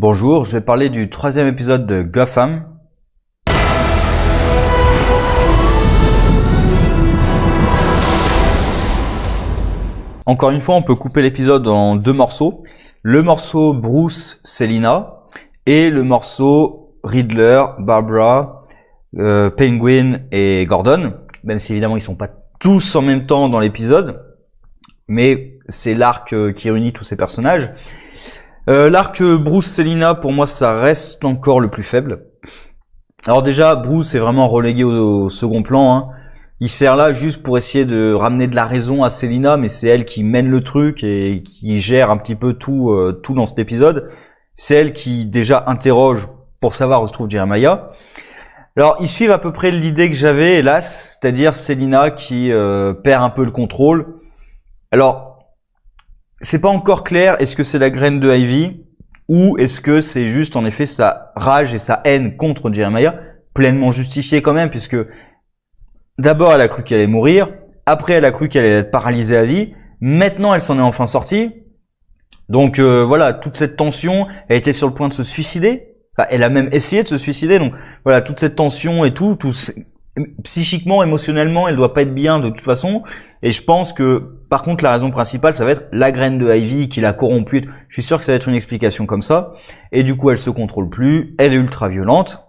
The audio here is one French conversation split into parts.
Bonjour, je vais parler du 3e épisode de Gotham. Encore une fois, on peut couper l'épisode en deux morceaux. Le morceau Bruce, Selina et le morceau Riddler, Barbara, Penguin et Gordon. Même si évidemment ils sont pas tous en même temps dans l'épisode, mais c'est l'arc qui réunit tous ces personnages. L'arc Bruce Selina, pour moi, ça reste encore le plus faible. Alors déjà, Bruce est vraiment relégué au second plan. Hein. Il sert là juste pour essayer de ramener de la raison à Selina, mais c'est elle qui mène le truc et qui gère un petit peu tout dans cet épisode. C'est elle qui déjà interroge pour savoir où se trouve Jeremiah. Alors, ils suivent à peu près l'idée que j'avais, hélas, c'est-à-dire Selina qui perd un peu le contrôle. Alors, c'est pas encore clair, est-ce que c'est la graine de Ivy ou est-ce que c'est juste en effet sa rage et sa haine contre Jeremiah, pleinement justifiée quand même, puisque d'abord elle a cru qu'elle allait mourir, après elle a cru qu'elle allait être paralysée à vie, maintenant elle s'en est enfin sortie. Donc voilà, toute cette tension, elle était sur le point de se suicider, enfin elle a même essayé de se suicider, donc voilà, toute cette tension et tout psychiquement, émotionnellement, elle doit pas être bien de toute façon. Et je pense que, par contre, la raison principale, ça va être la graine de Ivy qui l'a corrompue. Je suis sûr que ça va être une explication comme ça. Et du coup, elle se contrôle plus. Elle est ultra violente.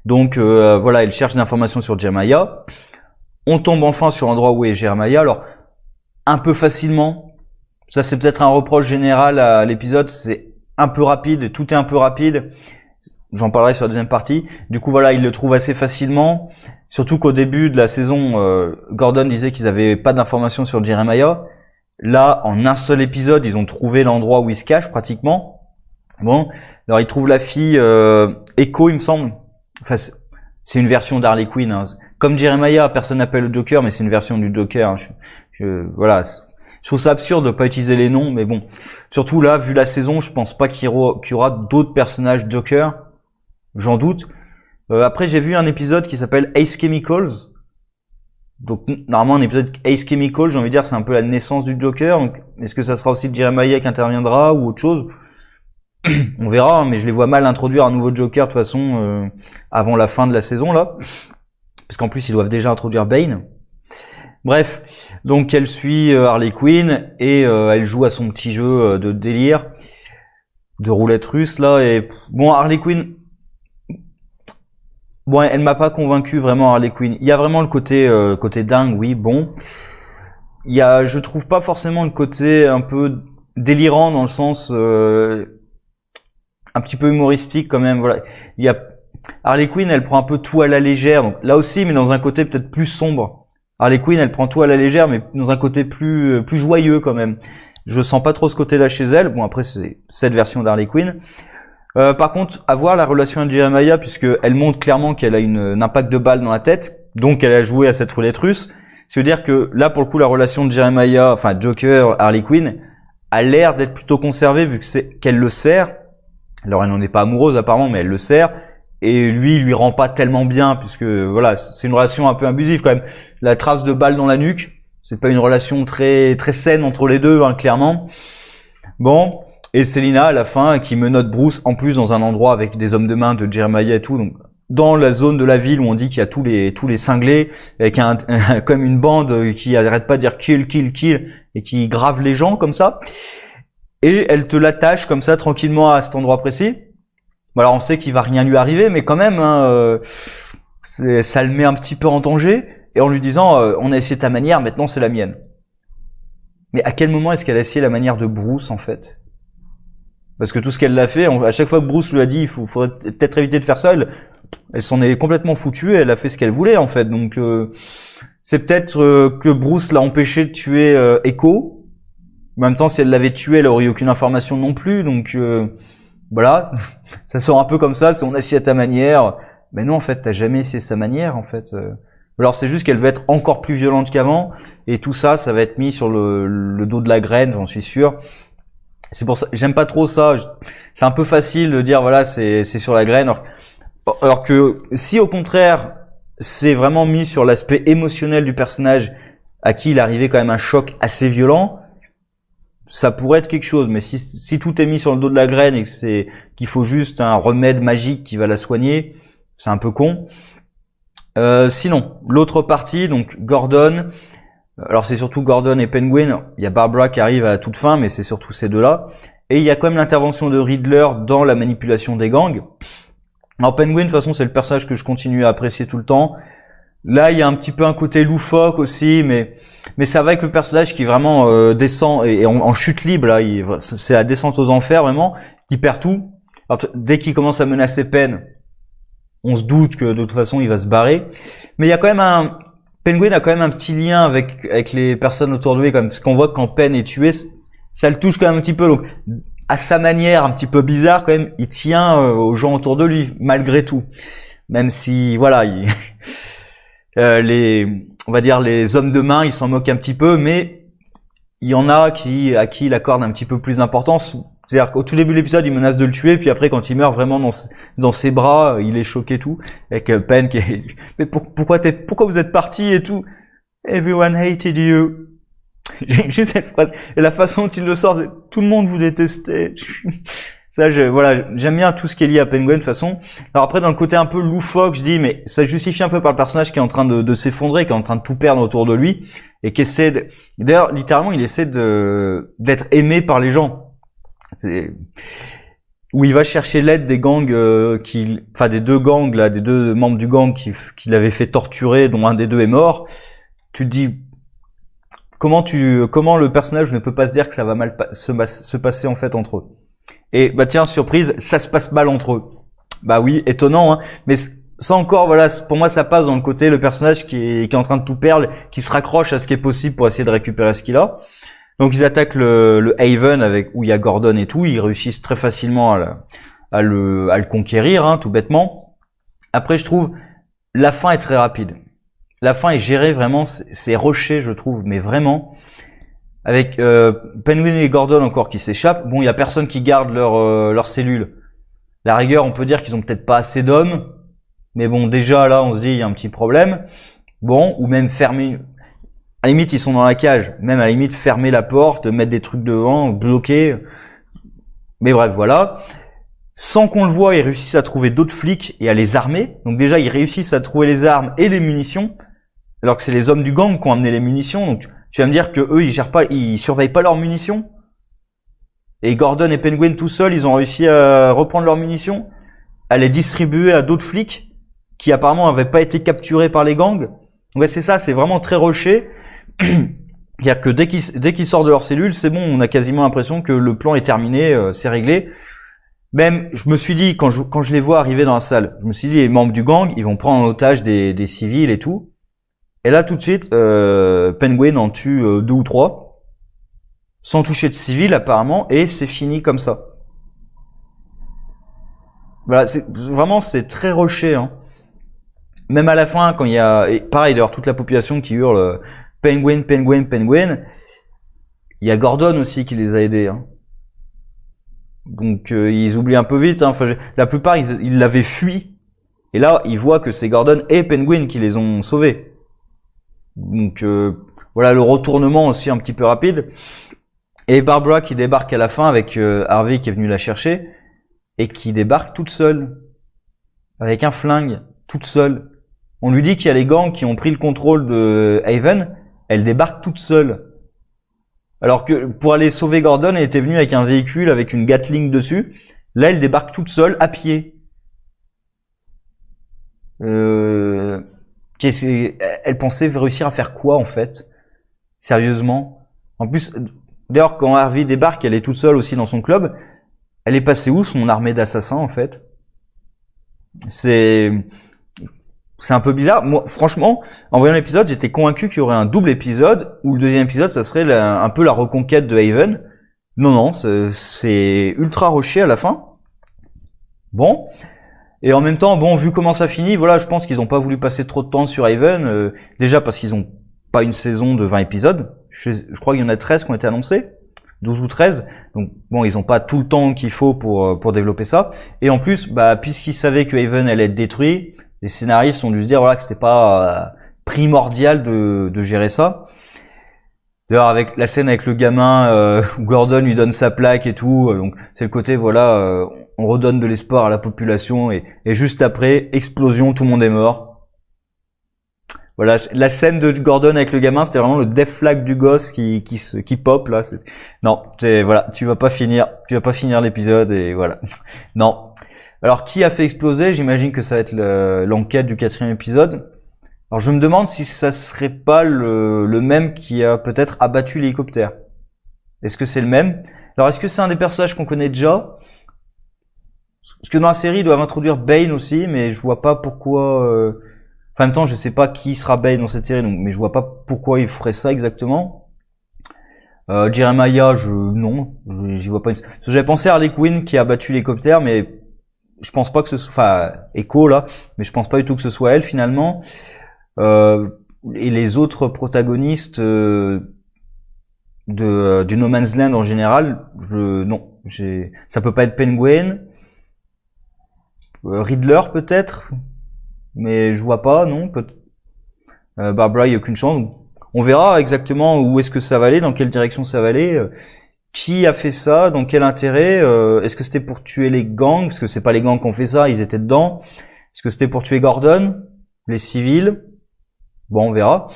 Donc, voilà, elle cherche d'informations sur Jeremiah. On tombe enfin sur l'endroit où est Jeremiah. Alors, un peu facilement. Ça, c'est peut-être un reproche général à l'épisode. C'est un peu rapide. Tout est un peu rapide. J'en parlerai sur la deuxième partie. Du coup, voilà, il le trouve assez facilement. Surtout qu'au début de la saison, Gordon disait qu'ils avaient pas d'informations sur Jeremiah. Là, en un seul épisode, ils ont trouvé l'endroit où il se cache pratiquement. Bon, alors ils trouvent la fille Echo, il me semble. Enfin, c'est une version d'Harley Quinn. Hein. Comme Jeremiah, personne n'appelle le Joker, mais c'est une version du Joker. Hein. Voilà. Je trouve ça absurde de pas utiliser les noms, mais bon. Surtout là, vu la saison, je pense pas qu'il y aura d'autres personnages Joker. J'en doute. Après, j'ai vu un épisode qui s'appelle Ace Chemicals. Donc, normalement, un épisode Ace Chemicals, j'ai envie de dire, c'est un peu la naissance du Joker. Donc, est-ce que ça sera aussi Jeremiah qui interviendra ou autre chose? On verra, mais je les vois mal introduire un nouveau Joker de toute façon avant la fin de la saison là, parce qu'en plus ils doivent déjà introduire Bane. Bref, donc elle suit Harley Quinn et elle joue à son petit jeu de délire, de roulette russe là. Et bon, Harley Quinn. Bon, elle m'a pas convaincu vraiment, Harley Quinn. Il y a vraiment le côté dingue, oui, bon. Il y a, je trouve pas forcément le côté un peu délirant dans le sens un petit peu humoristique quand même. Voilà, il y a Harley Quinn, elle prend un peu tout à la légère. Donc là aussi, mais dans un côté peut-être plus sombre. Harley Quinn, elle prend tout à la légère, mais dans un côté plus joyeux quand même. Je sens pas trop ce côté-là chez elle. Bon, après c'est cette version d'Harley Quinn. Par contre, à voir la relation avec Jeremiah, puisque elle montre clairement qu'elle a un impact de balle dans la tête, donc elle a joué à cette roulette russe. Ça veut dire que là, pour le coup, la relation de Jeremiah, enfin Joker, Harley Quinn, a l'air d'être plutôt conservée, vu que qu'elle le sert. Alors elle n'en est pas amoureuse apparemment, mais elle le sert. Et lui, il lui rend pas tellement bien, puisque voilà, c'est une relation un peu abusive quand même. La trace de balle dans la nuque, c'est pas une relation très très saine entre les deux, hein, clairement. Bon. Et Selina, à la fin, qui menotte Bruce, en plus dans un endroit avec des hommes de main de Jeremiah et tout, donc dans la zone de la ville où on dit qu'il y a tous les cinglés, avec comme une bande qui arrête pas de dire kill, kill, kill, et qui grave les gens comme ça. Et elle te l'attache comme ça tranquillement à cet endroit précis. Bon, alors on sait qu'il va rien lui arriver, mais quand même, hein, ça le met un petit peu en danger, et en lui disant on a essayé ta manière, maintenant c'est la mienne. Mais à quel moment est-ce qu'elle a essayé la manière de Bruce en fait? Parce que tout ce qu'elle a fait, à chaque fois que Bruce lui a dit il faudrait peut-être éviter de faire ça, elle s'en est complètement foutue et elle a fait ce qu'elle voulait en fait. Donc c'est peut-être que Bruce l'a empêché de tuer Echo. En même temps, si elle l'avait tué, elle aurait eu aucune information non plus. Donc voilà, ça sort un peu comme ça, c'est on a essayé à ta manière. Mais non, en fait, t'as jamais essayé sa manière en fait. Alors c'est juste qu'elle veut être encore plus violente qu'avant et tout ça, ça va être mis sur le dos de la graine, j'en suis sûr. C'est pour ça, j'aime pas trop ça. C'est un peu facile de dire voilà, c'est sur la graine. Alors que si au contraire, c'est vraiment mis sur l'aspect émotionnel du personnage à qui il arrivait quand même un choc assez violent, ça pourrait être quelque chose, mais si tout est mis sur le dos de la graine et que qu'il faut juste un remède magique qui va la soigner, c'est un peu con. Sinon, l'autre partie, donc Gordon, alors c'est surtout Gordon et Penguin, il y a Barbara qui arrive à la toute fin, mais c'est surtout ces deux-là. Et il y a quand même l'intervention de Riddler dans la manipulation des gangs. Alors Penguin, de toute façon, c'est le personnage que je continue à apprécier tout le temps. Là, il y a un petit peu un côté loufoque aussi, mais ça va avec le personnage qui vraiment descend et en chute libre. Là, c'est la descente aux enfers vraiment, qui perd tout. Alors, dès qu'il commence à menacer Penn, on se doute que de toute façon, il va se barrer. Mais il y a quand même Penguin a quand même un petit lien avec les personnes autour de lui, quand même, parce qu'on voit que quand Penn est tué, ça le touche quand même un petit peu. Donc, à sa manière un petit peu bizarre quand même, il tient aux gens autour de lui malgré tout, même si voilà, on va dire les hommes de main, ils s'en moquent un petit peu, mais il y en a à qui il accorde un petit peu plus d'importance. C'est-à-dire qu'au tout début de l'épisode, il menace de le tuer, puis après quand il meurt vraiment dans ses bras, il est choqué tout, avec Penn qui est mais pourquoi vous êtes parti et tout, everyone hated you. J'ai juste cette phrase et la façon dont il le sort, tout le monde vous détestait. Ça, j'aime bien tout ce qui est lié à Penguin de toute façon. Alors après, dans le côté un peu loufoque, je dis, mais ça justifie un peu par le personnage qui est en train de s'effondrer, qui est en train de tout perdre autour de lui, et qui essaie d'ailleurs, littéralement, il essaie d'être aimé par les gens. Où il va chercher l'aide des gangs des deux gangs là, des deux membres du gang qui l'avaient fait torturer, dont un des deux est mort. Tu te dis, comment le personnage ne peut pas se dire que ça va mal se passer en fait entre eux. Et bah tiens, surprise, ça se passe mal entre eux. Bah oui, étonnant, hein. Mais ça encore, voilà, pour moi ça passe dans le côté le personnage qui est en train de tout perdre, qui se raccroche à ce qui est possible pour essayer de récupérer ce qu'il a. Donc ils attaquent le Haven où il y a Gordon et tout, ils réussissent très facilement à le conquérir, hein, tout bêtement. Après je trouve la fin est très rapide. La fin est gérée vraiment, c'est rushé je trouve, mais vraiment. Avec Penguin et Gordon encore qui s'échappent. Bon, il y a personne qui garde leur cellule. La rigueur, on peut dire qu'ils ont peut-être pas assez d'hommes, mais bon, déjà là, on se dit il y a un petit problème. Bon, ou même fermer. À la limite, ils sont dans la cage. Même à la limite, fermer la porte, mettre des trucs devant, bloquer. Mais bref, voilà. Sans qu'on le voie, ils réussissent à trouver d'autres flics et à les armer. Donc déjà, ils réussissent à trouver les armes et les munitions, alors que c'est les hommes du gang qui ont amené les munitions. Donc tu vas me dire que eux, ils surveillent pas leurs munitions? Et Gordon et Penguin tout seuls, ils ont réussi à reprendre leurs munitions, à les distribuer à d'autres flics qui apparemment n'avaient pas été capturés par les gangs. Ouais, c'est ça, c'est vraiment très rushé. C'est-à-dire que dès qu'ils sortent de leur cellule, c'est bon, on a quasiment l'impression que le plan est terminé, c'est réglé. Même, je me suis dit, quand je les vois arriver dans la salle, je me suis dit, les membres du gang, ils vont prendre en otage des civils et tout. Et là, tout de suite, Penguin en tue 2 ou 3, sans toucher de civil apparemment, et c'est fini comme ça. Voilà, c'est très rushé, hein. Même à la fin, quand il y a, et pareil d'ailleurs, toute la population qui hurle Penguin, Penguin, Penguin, il y a Gordon aussi qui les a aidés, hein. Donc ils oublient un peu vite, hein. Enfin, la plupart ils l'avaient fui, et là ils voient que c'est Gordon et Penguin qui les ont sauvés. Donc voilà le retournement aussi un petit peu rapide. Et Barbara qui débarque à la fin avec Harvey qui est venu la chercher et qui débarque toute seule avec un flingue, toute seule. On lui dit qu'il y a les gangs qui ont pris le contrôle de Haven, elle débarque toute seule. Alors que pour aller sauver Gordon, elle était venue avec un véhicule avec une Gatling dessus. Là, elle débarque toute seule à pied. Elle pensait réussir à faire quoi en fait? Sérieusement? En plus, d'ailleurs, quand Harvey débarque, elle est toute seule aussi dans son club. Elle est passée où son armée d'assassins en fait? C'est un peu bizarre. Moi, franchement, en voyant l'épisode, j'étais convaincu qu'il y aurait un double épisode, où le deuxième épisode, ça serait un peu la reconquête de Haven. Non, c'est ultra rushé à la fin. Bon. Et en même temps, bon, vu comment ça finit, voilà, je pense qu'ils ont pas voulu passer trop de temps sur Haven, déjà parce qu'ils ont pas une saison de 20 épisodes. Je crois qu'il y en a 13 qui ont été annoncés. 12 ou 13. Donc, bon, ils ont pas tout le temps qu'il faut pour développer ça. Et en plus, puisqu'ils savaient que Haven allait être détruit, les scénaristes ont dû se dire voilà que c'était pas primordial de gérer ça. D'ailleurs, avec la scène avec le gamin, où Gordon lui donne sa plaque et tout, donc c'est le côté, voilà, on redonne de l'espoir à la population, et juste après, explosion, tout le monde est mort. Voilà, la scène de Gordon avec le gamin, c'était vraiment le death flag du gosse qui pop, là. Non, voilà, tu vas pas finir l'épisode, et voilà. Non. Alors, qui a fait exploser? J'imagine que ça va être l'enquête du 4e épisode. Alors je me demande si ça serait pas le même qui a peut-être abattu l'hélicoptère. Est-ce que c'est le même? Alors est-ce que c'est un des personnages qu'on connaît déjà? Parce que dans la série ils doivent introduire Bane aussi, mais je vois pas pourquoi. Enfin, en même temps je sais pas qui sera Bane dans cette série, donc mais je vois pas pourquoi ils feraient ça exactement. Jeremiah, j'y vois pas une. Parce que j'avais pensé à Harley Quinn qui a abattu l'hélicoptère, mais je pense pas que ce soit, enfin Echo là, mais je pense pas du tout que ce soit elle finalement. Et les autres protagonistes du No Man's Land en général, ça peut pas être Penguin, Riddler peut-être, mais je vois pas, non. Barbara, il y a aucune chance. On verra exactement où est-ce que ça va aller, dans quelle direction ça va aller. Qui a fait ça, dans quel intérêt? Est-ce que c'était pour tuer les gangs? Parce que c'est pas les gangs qui ont fait ça, ils étaient dedans. Est-ce que c'était pour tuer Gordon, les civils? Bon, on verra.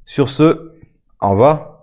Sur ce, au revoir.